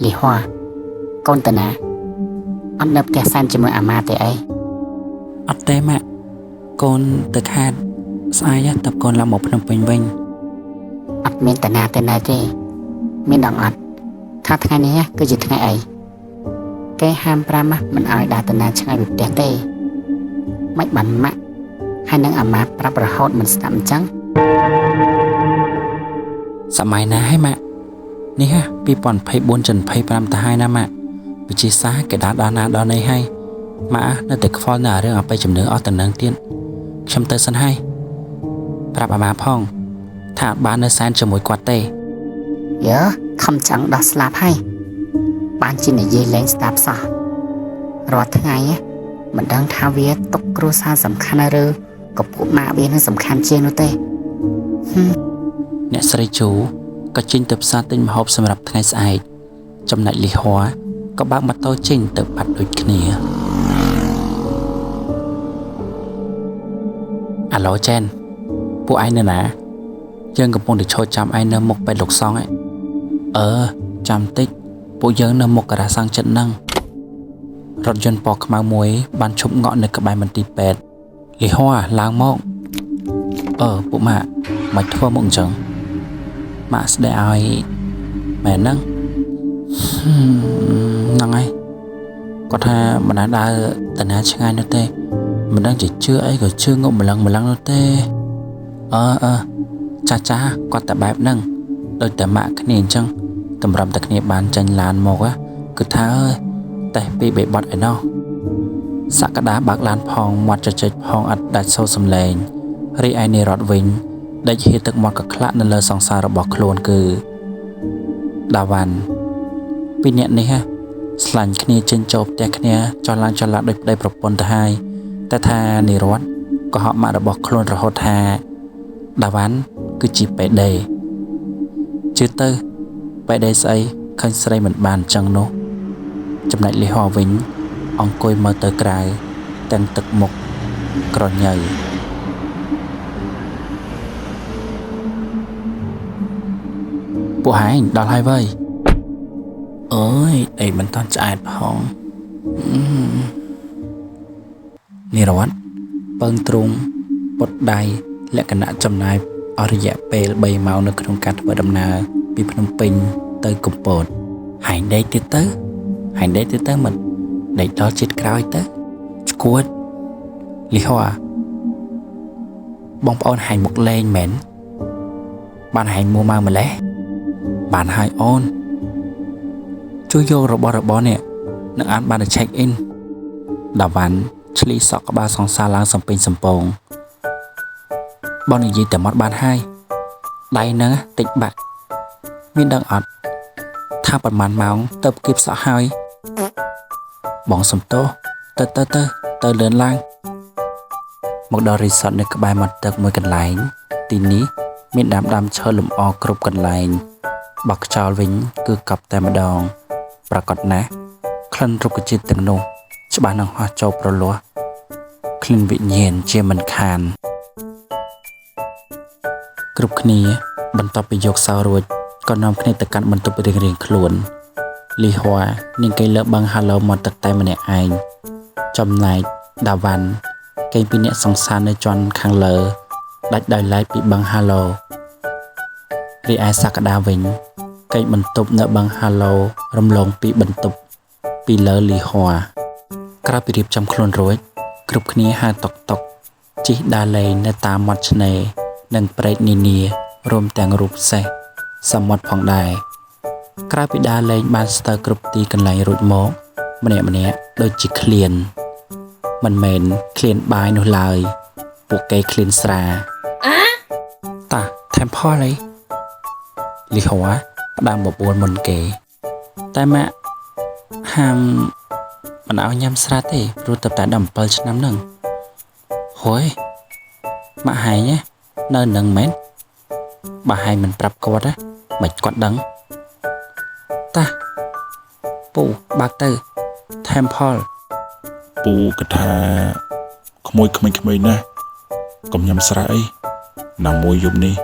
លីហួរកូនតាណាអត់នៅផ្ទះសែនជាមួយអាម៉ាទេអីអត់ទេម៉ាក់កូនទៅខាតស្អែកតើកូនឡើងមកភ្នំពេញវិញអត់មានតាណាទៅណាទេមានដងអត់ថាថ្ងៃនេះគឺជាថ្ងៃអីគេហាម5មិនឲ្យដើរតាណាឆ្ងាយពីផ្ទះទេមិនបានម៉ាក់ហើយនឹងអាម៉ាប្រាប់រហូតមិនស្ដាប់អញ្ចឹងសម័យណាហើយម៉ាក់នេះ2024ចិន25ទៅហើយណាម៉ាក់វិជាសាគេដាក់ដល់ណាដល់នេះហើយម៉ាក់នៅតែខ្វល់នៅរឿងអបិយជំនឿអស់តំណឹងទៀតខ្ញុំទៅសិនហើយប្រាប់អាម៉ាផងថាអត់បាននៅសែនជាមួយគាត់ទេយើខំចាំងដោះស្លាប់ហើយបានជានិយាយលេងស្ដាប់សោះរាល់ថ្ងៃមិនដឹងថាវាຕົកគ្រួសារសំខាន់ឬក៏ពួកម៉ាក់វានឹងសំខាន់ជាងនោះទេអ្នកស្រីជូក៏ចេញទៅផ្សារទិញម្ហូបសម្រាប់ថ្ងៃស្អែកចំណែកលីហួរក៏បើកម៉ូតូចេញទៅបាត់ដូចគ្នាអាឡូចែនពួកឯងនៅណាយើងកំពុងតែឈរចាំឯងនៅមុខពេទ្យលោកសង្ឃចាំតិចពួកយើងនៅមុខការ៉ាសាំងចិត្តហ្នឹងរថយន្តពណ៌ខ្មៅមួយបានឈប់ងក់នៅក្បែរមន្ទីរពេទ្យលីហួរឡើងមកពួកម៉ាក់មិនធ្វើមកអញ្ចឹងម៉ាក់ស្ដីឲ្យមែនហ្នឹងហ្នឹងហើយគាត់ថាមិនដាដើរតាណាឆ្ងាយនោះទេមិនដឹងជាជឿអីក៏ជឿងប់ម្លឹងនោះទេចាគាត់តែបែបហ្នឹងដូចតែម៉ាក់គ្នាអញ្ចឹងតម្រាំតែគ្នាបានចាញ់ឡានមកគឺថាតែពីបេបត់ឯណោះសក្តាបើកឡានផងមាត់ចចិចផងអត់ដាច់សូរសំឡេងរីឯនាយរត់វិញដេកហៀទឹកមាត់កក្លាក់នៅលើសង្សាររបស់ខ្លួនគឺដាវ៉ាន់ពីរនាក់នេះស្លាញ់គ្នាចេញចូលផ្ទះគ្នាចលឡានដូចប្តីប្រពន្ធទៅហើយតែថានាយរត់ក៏ហៅម៉ាក់របស់ខ្លួនរហូតថាដាវ៉ាន់គឺជាបេដេជឿទៅបេដេស្អីឃើញស្រីមិនបានអញ្ចឹងនោះចំណែកលីហោវិញអង្គុយមើលទៅក្រៅទាំងទឹកមុខក្រញ៉ៅពួកហែងដល់ហើយវើយអើយដេកមិនតាន់ឆ្អែតផងនាយរត់ពឹងទ្រូងពុតដៃលក្ខណៈចំណាយអស់រយៈពេល3ម៉ោងនៅក្នុងការធ្វើដំណើរពីភ្នំពេញទៅកំពតហែងដេកទៀតទៅមិនដេកដល់ជាតិក្រោយទៅឈួតលីហោបងប្អូនហែងមកលេងមែនបានហែងមួម៉ៅម្លេះបានហើយអូនជួយយករបស់នេះនឹងអានបានតែ check in ដាវ៉ាន់ឆ្លីសក់ក្បាលសង្សារឡើងសំពេញសំពងបងនិយាយតែមកបានហើយដៃហ្នឹងតិចបាក់មានដឹងអត់ថាប្រហែលម៉ោងទៅគៀបសក់ហើយបងសំទោសទៅលឿនឡើងមកដល់រីសតនៅក្បែរមាត់ទឹកមួយកន្លែងទីនេះមានដើមឈើលំអគ្រប់កន្លែងបោះខ្យល់វិញគឺកប់តែម្ដងប្រកបណាស់ក្លិនរុក្ខជាតិទាំងនោះច្បាស់នឹងហោះចូលប្រលាស់ក្លិនវិញ្ញាណជាមិនខានគ្រប់គ្នាបន្ទាប់ពីយកសោរួចក៏នាំគ្នាទៅកាន់បន្ទប់រៀងៗខ្លួនលីហួរនាងគេលើបឹងហាឡូមកទឹកតែម្នាក់ឯងចំណែកដាវ៉ាន់គេពីអ្នកសង្សារនៅជាន់ខាងលើដាច់ដោយឡែកពីបឹងហាឡូរីឯសក្តាវិញគេបន្ទប់នៅបឹងហាឡូរំលងពីបន្ទប់ពីលើលីហួរក្រោយពីរៀបចំខ្លួនរួចគ្រប់គ្នាហៅតុកជិះដើរលេងនៅតាមមាត់ឆ្នេរនិងព្រែកនានារួមទាំងរូបសេះសមុទ្រផងដែរក្រោយពីដើរលេងបានស្ទើរគ្រប់ទីកន្លែងរួចមកម្នាក់ដូចជាឃ្លានមិនមែនឃ្លានបាយនោះឡើយពួកគេឃ្លានស្រាតាថែមផលអីលីហួរផ្ដើមបបួលមុនគេតែម៉ាក់ហាមមិនឲ្យញ៉ាំស្រាទេព្រោះតែដល់7ឆ្នាំហ្នឹងហួយម៉ាក់ហែងនៅនឹងមែនបើហែងមិនប្រាប់គាត់មិនគាត់ដឹងតាពូបាក់ទៅថែមផលពូគិតថាក្មួយក្មេងៗណាស់កុំញ៉ាំស្រាអីណាមួយយប់នេះ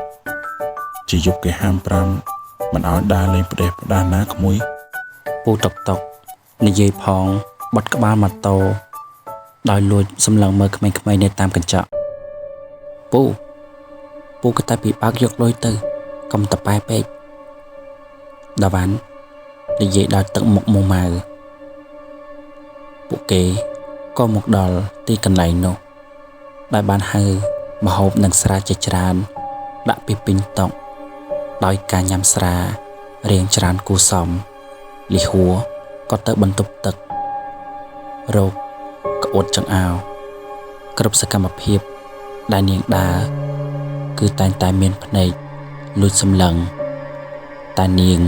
ជាយប់គេហាម5 มันเอาดาเลยประเดประดานะขโมย ពូតុកតុកនិយាយផងបត់ក្បាលម៉ូតូដោយលួចសម្លឹងមើលក្មេងៗនៅតាមកញ្ចក់ពូក៏តែពិបាកយកលុយទៅកុំតប៉ែពេកដាវ៉ាន់និយាយដល់ទឹកមុខមួម៉ៅពួកគេក៏មកដល់ទីកន្លែងនោះដែលបានហៅម្ហូបនិងស្រាជាច្រើនដាក់ពីពេញតុដោយការញ៉ាំស្រារៀងច្រើនគួរសមលីហួរក៏ទៅបន្ទប់ទឹករោគក្អួតចង្អោរគ្រប់សកម្មភាពដែលនាងដើរគឺតែងតែមានភ្នែកលួចសម្លឹងតែនាង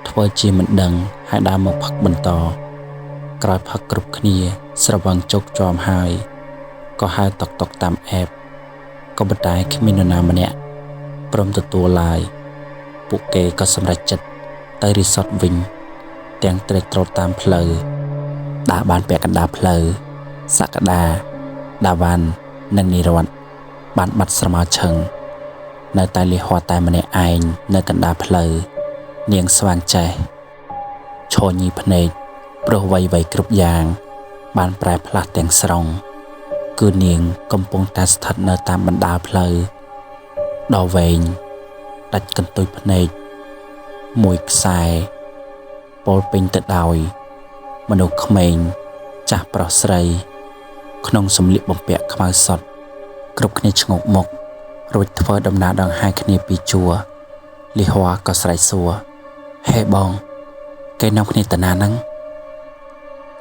ធ្វើជាមិនដឹងហើយដើរមកផឹកបន្តក្រោយផឹកគ្រប់គ្នាស្រវឹងជោគជាំហើយក៏ហៅតុកតុកតាមអេបក៏ប៉ុន្តែគ្មាននរណាម្នាក់ព្រមទទួលឡើយពួកគេក៏សម្រេចចិត្តទៅរីសតវិញទាំងត្រេកត្រោតតាមផ្លូវដើរបានពាក់កណ្ដាលផ្លូវសក្តាដាវ៉ាន់និងនិរ័តបានបាត់ស្រមោលឈឹងនៅតែលីហោតែម្នាក់ឯងនៅកណ្ដាលផ្លូវនាងស្វាងចេះឈរញីភ្នែកព្រោះវ័យគ្រប់យ៉ាងបានប្រែផ្លាស់ទាំងស្រុងគឺនាងកំពុងតែស្ថិតនៅតាមបណ្ដាលផ្លូវដ៏វែងដាច់កន្ទុយភ្នែកមួយខ្សែពោលពេញទៅដោយមនុស្សក្មេងចាស់ប្រុសស្រីក្នុងសម្លៀកបំពាក់ខ្មៅសុទ្ធគ្រប់គ្នាឆ្ងល់មុខរួចធ្វើដំណើរដង្ហែគ្នាពីជួរលីហួរក៏ស្រែកសួរហេបងគេនាំគ្នាទៅណាហ្នឹង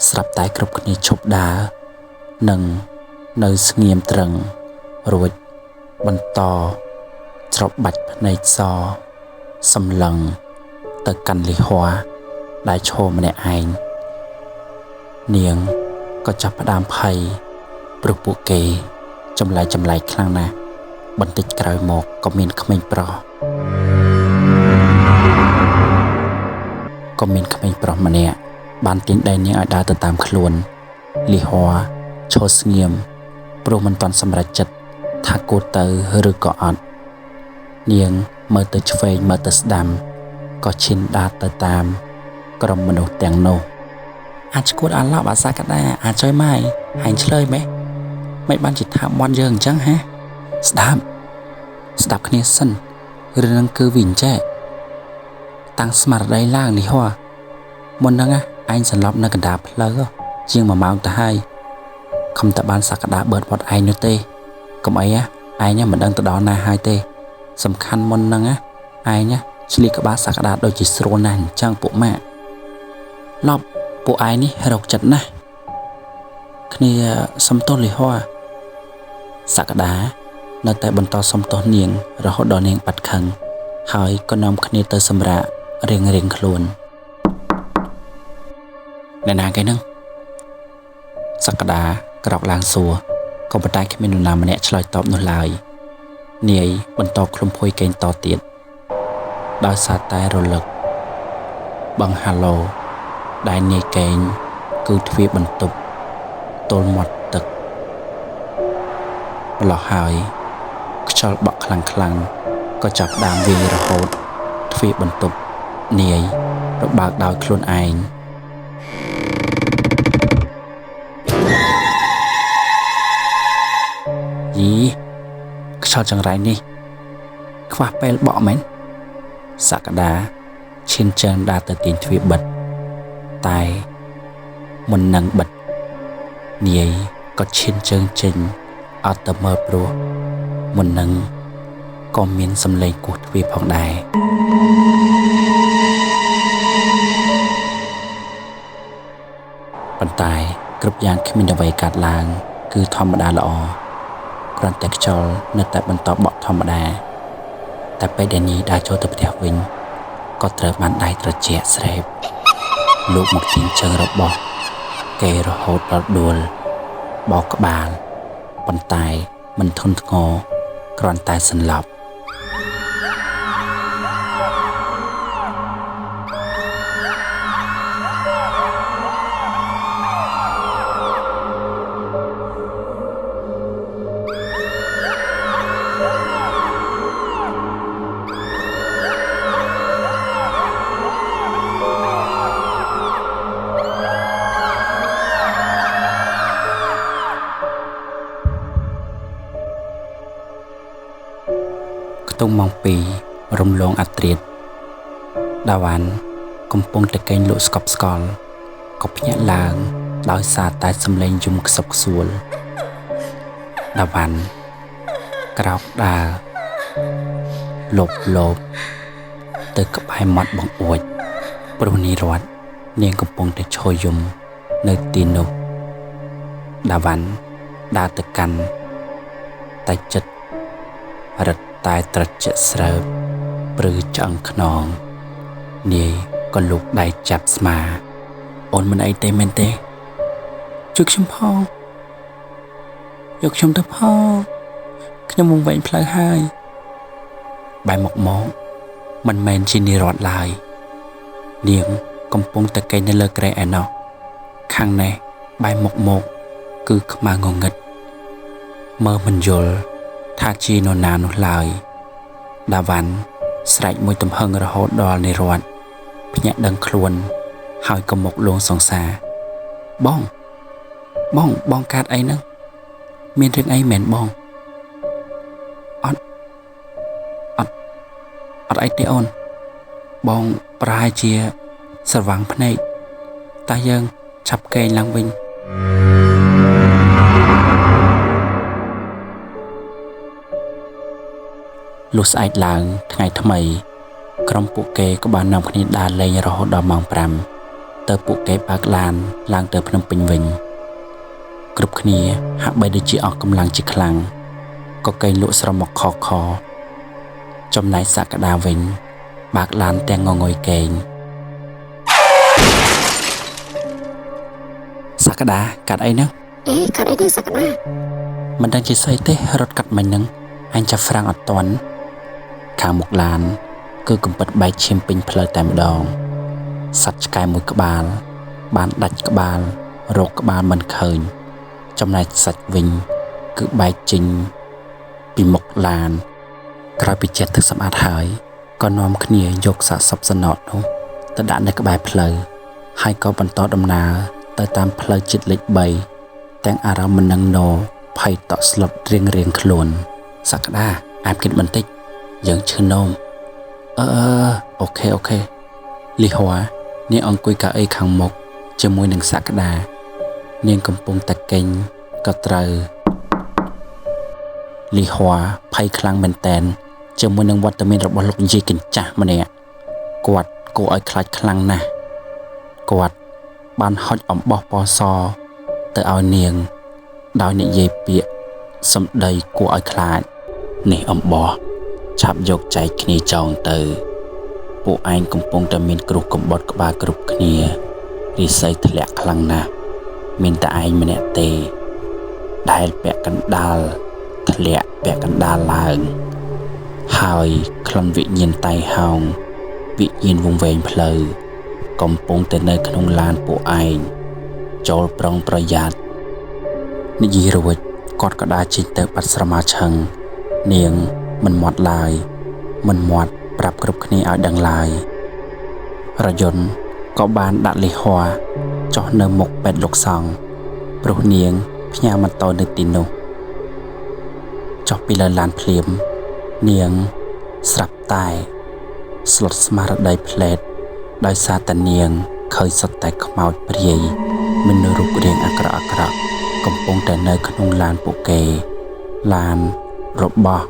ស្រាប់តែគ្រប់គ្នាឈប់ដើរនិងនៅស្ងៀមត្រឹងរួចបន្តច្របាច់ភ្នែកសសម្លឹងទៅកាន់លីហួរដែលឈរម្នាក់ឯងនាងក៏ចាប់ផ្ដើមភ័យព្រោះពួកគេចម្លែកខ្លាំងណាស់បន្តិចក្រោយមកក៏មានក្មេងប្រុសម្នាក់បានទាញដៃនាងឲ្យដើរទៅតាមខ្លួនលីហួរឈរស្ងៀមព្រោះមិនទាន់សម្រេចចិត្តថាគួរទៅឬក៏អត់នាងមើលទៅឆ្វេងមើលទៅស្ដាំក៏ឈានដើរទៅតាមក្រុមមនុស្សទាំងនោះអាចឈួតអាឡប់អាសាកដាអាចុយម៉ៃហាញ់ឆ្លើយម៉េះមិនបានជាថាមន់យើងអញ្ចឹងហ៎ស្ដាប់គ្នាសិនរឿងនឹងគឺវិញចេះតាំងស្មារតីឡើងលីហួរមុនហ្នឹងឯងសន្លប់នៅកណ្ដាលផ្លូវជាង1ម៉ោងទៅហើយខំតែបានសក្តាបឺតវត្តឯងនោះទេកុំអីឯងមិនដឹងទៅដល់ណាហើយទេសំខាន់មុនហ្នឹងឯងឆ្លៀកក្បាលសក្តាដូចជាស្រួលណាស់អញ្ចឹងពួកម៉ាក់ឡប់ពួកឯងនេះរកចិត្តណាស់គ្នាសំទោសលីហួរសក្តានៅតែបន្តសំទោសនាងរហូតដល់នាងបាត់ខឹងហើយក៏នាំគ្នាទៅសម្រាករៀងខ្លួនអ្នកណាគេហ្នឹងសក្តាក្រោកឡើងសួរក៏ប៉ុន្តែគ្មាននរណាម្នាក់ឆ្លើយតបនោះឡើយនាយបន្តឃ្លុំភួយកេងតទៀតដោយសារតែរលឹកបឹងហាឡូដែលនាយកេងគឺទ្វារបន្ទប់ទល់មាត់ទឹកម្លោះហើយខ្យល់បក់ខ្លាំងក៏ចាប់ផ្ដើមវាយរហូតទ្វារបន្ទប់នាយរបើកដោយខ្លួនឯងយីខ្យល់ចង្រៃនេះខ្វះពេលបក់មែនសក្តាឈានជើងដើរទៅទាញទ្វារបិទតែមុននឹងបិទនាយក៏ឈានជើងចេញអត់ទៅមើលព្រោះមុននឹងក៏មានសំឡេងគោះទ្វារផងដែរប៉ុន្តែគ្រប់យ៉ាងគ្មានអ្វីកើតឡើងគឺធម្មតាល្អគ្រាន់តែខ្យល់នៅតែបន្តបក់ធម្មតាតែពេលដែលនាយដើរចូលទៅផ្ទះវិញក៏ត្រូវបានដៃត្រជាក់ស្រេបលោកមកទាញជើងរបស់គេរហូតដល់ដួលបោកក្បាលប៉ុន្តែមិនធន់ធ្ងរគ្រាន់តែសន្លប់ ទុំម៉ោង2រំលងអត្រាតដាវ៉ាន់កំពុងតែកេងលក់ស្កប់ស្កល់ក៏ភ្ញាក់ឡើងដោយសារតែសំឡេងយំខ្សឹបខ្សួលដាវ៉ាន់ក្រោកដើរលបទៅក្បែរមាត់បង្អួចព្រោះនីរ័ត្ននាងកំពុងតែឈរយំនៅទីនោះដាវ៉ាន់ដើរទៅកាន់តែចិត្តរឹតតែត្រជាក់ស្រើបព្រឺឆ្អឹងខ្នងនាយក៏លូកដៃចាប់ស្មាអូនមិនអីទេមែនទេជួយខ្ញុំផងយកខ្ញុំទៅផងខ្ញុំវង្វេងផ្លូវហើយបែរមកមិនមែនជានិរ័ត្នឡើយនាងកំពុងតែកេងនៅលើគ្រែឯណោះខាងនេះបែរមកគឺខ្មៅងងឹតមើលមិនយល់ថាជានរណានោះឡើយដាវ៉ាន់ស្រែកមួយទំហឹងរហូតដល់និរ័ត្នភ្ញាក់ដឹងខ្លួនហើយក៏មកលងសង្សារបងកាត់អីហ្នឹងមានរឿងអីមែនបងអត់អីទេអូនបងប្រហែលជាស្រវាំងភ្នែកតែយើងឆាប់កេងឡើងវិញលុះស្អែកឡើងថ្ងៃថ្មីក្រុមពួកគេក៏បាននាំគ្នាដើរលេងរហូតដល់ម៉ោង5ទៅពួកគេបើកឡានឡើងទៅភ្នំពេញវិញគ្រប់គ្នាហាក់បីដូចជាអស់កម្លាំងជាខ្លាំងក៏កេងលក់ស្រមកខចំណែកសក្តាវិញបើកឡានទាំងងងុយកេងសក្តាកាត់អីហ្នឹងកាត់អីទេសក្តាមិនដឹងជាស្អីទេរត់កាត់មិញហ្នឹងអញចាប់ហ្វ្រាំងអត់ទាន់ខាងមុខឡានគឺកំពិតបែកឈាមពេញផ្លូវតែម្ដងសត្វឆ្កែមួយក្បាលបានដាច់ក្បាលរកក្បាលមិនឃើញចំណែកសាច់វិញគឺបែកចេញពីមុខឡានក្រោយពីចិត្តទឹកសម្អាតហើយក៏នាំគ្នាយកសាកសពសណត់នោះទៅដាក់នៅក្បែរផ្លូវហើយក៏បន្តដំណើរទៅតាមផ្លូវជាតិលេខ3ទាំងអារម្មណ៍មិននឹងណោភ័យតក់ស្លុតរៀងខ្លួនសក្តាអាប់គិតបន្តិចយើងឈឺនោមអូខេលីហួរនាងអង្គុយកៅអីខាងមុខជាមួយនឹងសក្តានាងកំពុងតែកេងក៏ត្រូវលីហួរភ័យខ្លាំងមែនតែនជាមួយនឹងវត្តមានរបស់លោកយាយកញ្ចាស់ម្នាក់គាត់គួរឲ្យខ្លាចខ្លាំងណាស់គាត់បានហុចអំបោះពណ៌សទៅឲ្យនាងដោយនិយាយពាក្យសម្ដីគួរឲ្យខ្លាចនេះអំបោះឆាប់យកចែកគ្នាចងទៅពួកឯងកំពុងតែមានគ្រោះកំបុតក្បាលគ្រប់គ្នារិស័យធ្លាក់ខ្លាំងណាស់មានតែឯងម្នាក់ទេដែលពាក់កណ្ដាលធ្លាក់ពាក់កណ្ដាលឡើងហើយក្លិនវិញ្ញាណតៃហោងវិញ្ញាណវង្វេងផ្លូវកំពុងតែនៅក្នុងឡានពួកឯងចូលប្រុងប្រយ័ត្ននិយាយរួចគាត់ក៏ដើរចេញទៅបាត់ស្រមាឆឹងនាងមិនមាត់ឡើយមិនមាត់ប្រាប់គ្រប់គ្នាឲ្យដឹងឡើយរយន្តក៏បានដាក់លីហួរចុះនៅមុខពេទ្យលោកសង្ឃព្រោះនាងផ្ញើម៉ូតូនៅទីនោះចុះពីលើឡានភ្លាមនាងស្រាប់តែស្លុតស្មារតីផ្លេតដោយសារតែនាងឃើញសុទ្ធតែខ្មោចព្រាយមានរូបរាងអាក្រក់កំពុងតែនៅក្នុងឡានពួកគេឡានរបស់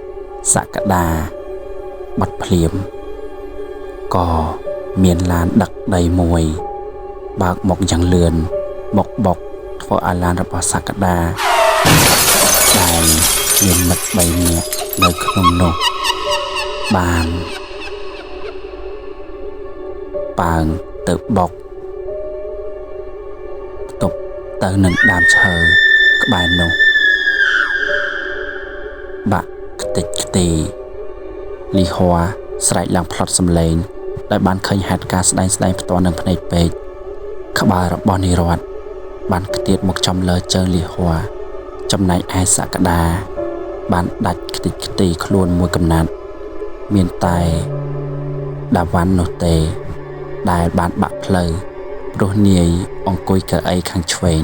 សក្តាបាត់ភ្លាមក៏មានឡានដឹកដីមួយបើកមកយ៉ាងលឿនមកបុកធ្វើឲ្យឡានរបស់សក្តាដែលមានមិត្ត3នាក់នៅក្នុងនោះបានប៉ើងទៅបុកទប់ទៅនឹងដើមឈើក្បែរនោះបាក់ខ្ទេចខ្ទីលីហួរស្រែកឡើងផ្លត់សំឡេងដែលបានឃើញហេតុការណ៍ស្ដែងផ្ទាល់នឹងភ្នែកពេកក្បាលរបស់និរ័ត្នបានខ្ទាតមកចំលើជើងលីហួរចំណែកឯសក្តាបានដាច់ខ្ទេចខ្ទីខ្លួនមួយកំណាត់មានតែដាវ៉ាន់នោះទេដែលបានបាក់ផ្លូវព្រោះនាយអង្គុយកៅអីខាងឆ្វេង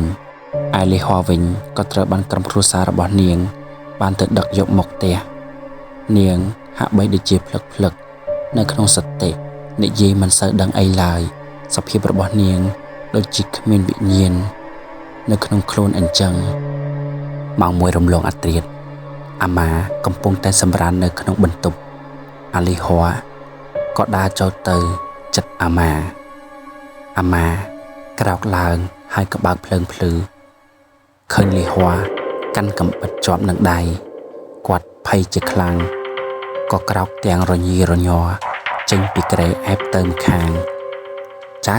ឯលីហួរវិញក៏ត្រូវបានក្រុមគ្រួសាររបស់នាងបានទៅដឹកយកមកផ្ទះនាង ហាក់បីដូចជាភ្លឹកនៅក្នុងសតិនិយាយមិនសូវដឹងអីឡើយសភាពរបស់នាងដូចជាគ្មានវិញ្ញាណនៅក្នុងខ្លួនអញ្ចឹងម៉ោង 1 រំលងអត្រាតអាម៉ាកំពុងតែសម្រាននៅក្នុងបន្ទប់អាលីហួរក៏ដើរចូលទៅចិត្តអាម៉ាក្រោកឡើងហើយក៏បើកភ្លើងភ្លឺឃើញលីហួរកាន់កំបិតជាប់នឹងដៃគាត់ភ័យជាខ្លាំងក៏ក្រោកទាំងរញីរញ័រចេញពីក្រែអែបទៅម្ខាងចៅ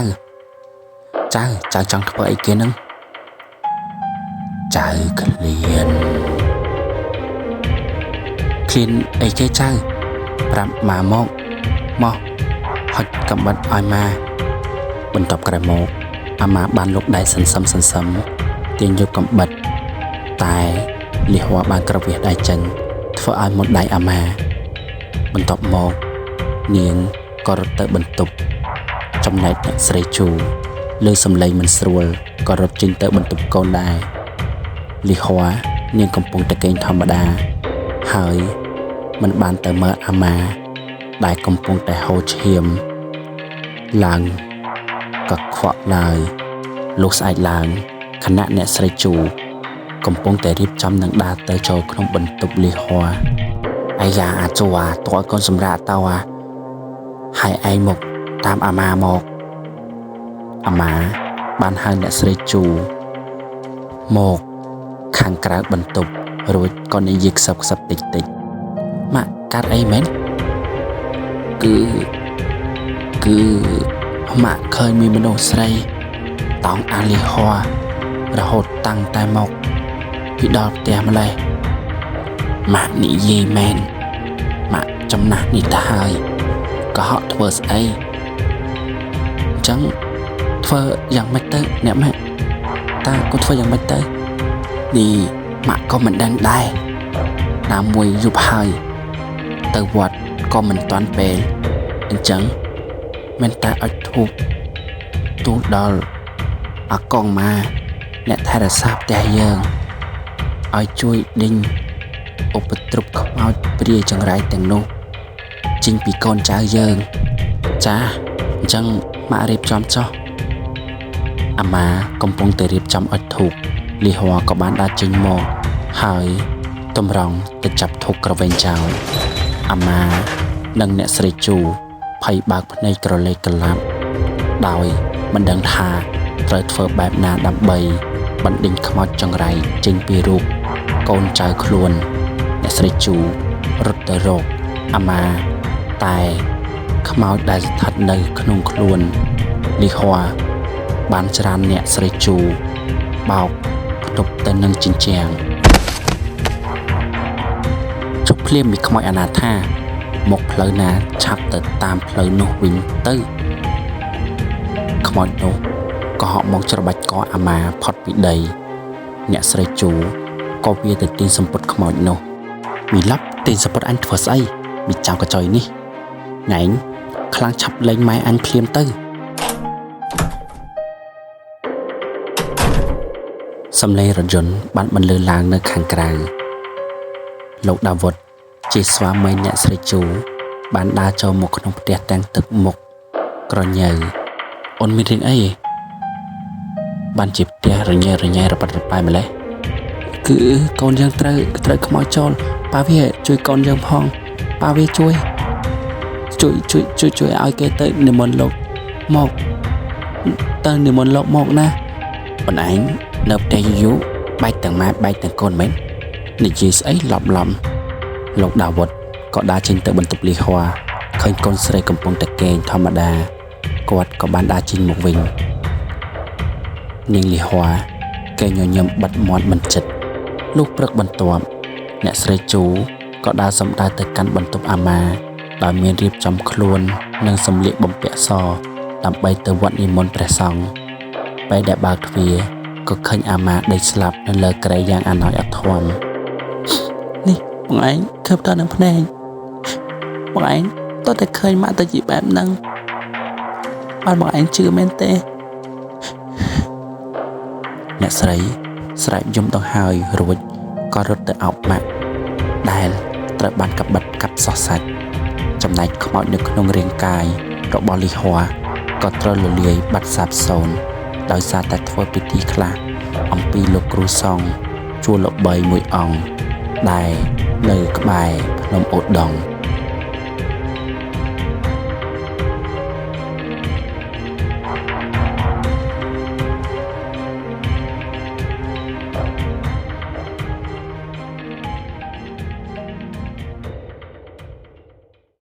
ចង់ធ្វើអីគេនឹងចៅឃ្លានអីគេចៅប្រាប់ម៉ាមកហុចកំបិតឲ្យម៉ាបន្ទាប់ក្រោយមកអាម៉ាបានលុកដៃសន្សឹមទាញយកកំបិតតែលីហួរបានក្រវិះដៃចេញធ្វើឲ្យមុនដៃអាម៉ាបន្ទាប់មកនាងក៏រត់ទៅបន្ទប់ចំណែកអ្នកស្រីជូលើសំឡេងមិនស្រួលក៏រត់ចេញទៅបន្ទប់កូនដែរលីហួរនាងកំពុងតែគេងធម្មតាហើយមិនបានទៅមើលអាម៉ាដែលកំពុងតែហូរឈាមឡើងកខ្វក់ឡើយលុះស្អែកឡើងខណៈអ្នកស្រីជូកំពុងតែរៀបចំនឹងដើរទៅចូលក្នុងបន្ទប់លីហួរអាយ៉ាអាចួតើកូនសម្រាប់តើហើយឯងមកតាមអាម៉ាមកអាម៉ាបានហៅអ្នកស្រីជូមកខាងក្រៅបន្ទប់រួចក៏និយាយខ្សឹបតិចម៉ាក់កាត់អីមែនគឺម៉ាក់ឃើញមានមនុស្សស្រីតោងអាលីហួររហូតតាំងតែមកពីដល់ផ្ទះម្លេះម៉ាក់និយាយមែនម៉ាក់ចំណាស់នេះទៅហើយក៏ហក់ធ្វើស្អីអញ្ចឹងធ្វើយ៉ាងម៉េចទៅអ្នកម៉ាក់តើគាត់ធ្វើយ៉ាងម៉េចទៅនេះម៉ាក់ក៏មិនដឹងដែរណាមួយយប់ហើយទៅវត្តក៏មិនទាន់ពេលអញ្ចឹងមិនតែអុជធូបទូលដល់អាកងម៉ាអ្នកថែរក្សាផ្ទះយើងឲ្យជួយដេញឧបទ្រពខ្មោចព្រាយចង្រៃទាំងនោះចេញពីកូនចៅយើងចាអញ្ចឹងម៉ាក់រៀបចំចុះអាម៉ាកំពុងតែរៀបចំអុជធូបលីហួរក៏បានដើរចេញមកហើយតម្រង់ទៅចាប់ធូបក្រវែងចោលអាម៉ានិងអ្នកស្រីជូភ័យបើកភ្នែកក្រឡេកក្រឡាប់ដោយមិនដឹងថាត្រូវធ្វើបែបណាដើម្បីបណ្ដេញខ្មោចចង្រៃចេញពីរូបកូនចៅខ្លួនអ្នកស្រីជូរត់ទៅរកអាម៉ាតែខ្មោចដែលស្ថិតនៅក្នុងខ្លួនលីហួរបានច្រានអ្នកស្រីជូបោកផ្ទប់ទៅនឹងជញ្ជាំងជប់ភ្លាមមានខ្មោចអនាថាមកផ្លូវណាឆាប់ទៅតាមផ្លូវនោះវិញទៅខ្មោចនោះក៏ហក់មកច្របាច់កអាម៉ាផុតពីដីអ្នកស្រីជូក៏វាទៅទាញសម្ពុតខ្មោចនោះមីឡប់ទាញសម្ពុតអញធ្វើស្អីមីចៅកញ្ចុយនេះណែងខ្លាំងឆាប់លេងម៉ែអញភ្លាមទៅសំឡេងរថយន្តបានបន្លឺឡើងនៅខាងក្រៅលោកដាវីតជាស្វាមីអ្នកស្រីជូបានដើរចូលមកក្នុងផ្ទះទាំងទឹកមុខក្រញ៉ៅអូនមានរឿងអីបានជាផ្ទះរញ៉េរញ៉ៃរប៉ាត់រប៉ាយម្លេះគឺកូនយើងត្រូវខ្មោចចូលប៉ាវាជួយកូនយើងផងប៉ាវាជួយឲ្យគេទៅនិមន្តលោកមកទៅនិមន្តលោកមកណាបងឯងនៅផ្ទះយូរបែកទាំងម៉ែបែកទាំងកូនមែននិយាយស្អីឡប់លោកដាវីតក៏ដើរចេញទៅបន្ទប់លីហួរឃើញកូនស្រីកំពុងតែគេងធម្មតាគាត់ក៏បានដើរចេញមកវិញនាងលីហួរគេញញឹមបិទមាត់មិនជិតលុះព្រឹកបន្ទាប់អ្នកស្រីជូក៏ដើរសម្ដៅទៅកាន់បន្ទប់អាម៉ាដោយមានរៀបចំខ្លួននិងសម្លៀកបំពាក់សដើម្បីទៅវត្តនិមន្តព្រះសង្ឃពេលដែលបើកទ្វារក៏ឃើញអាម៉ាដេកស្លាប់នៅលើគ្រែយ៉ាងអាណោចអាធមនេះបងឯងឃើញតើនឹងភ្នែកបងឯងតើតែឃើញម៉ាក់ទៅជាបែបហ្នឹងបានបងឯងជឿមែនទេអ្នកស្រីស្រែកយំដង្ហើយរួចក៏រត់ទៅអោបម៉ាក់ដែល ត្រូវបានកាប់បិទកាប់សោះសាច់ចំណែកខ្មោចនៅក្នុងរាងកាយរបស់លីហួរក៏ត្រូវលលាយបាត់សាបសូន្យដោយសារតែធ្វើពិធីខ្លះអំពីលោកគ្រូសង្ឃជួលល្បីមួយអង្គដែលនៅក្បែរភ្នំអូដុង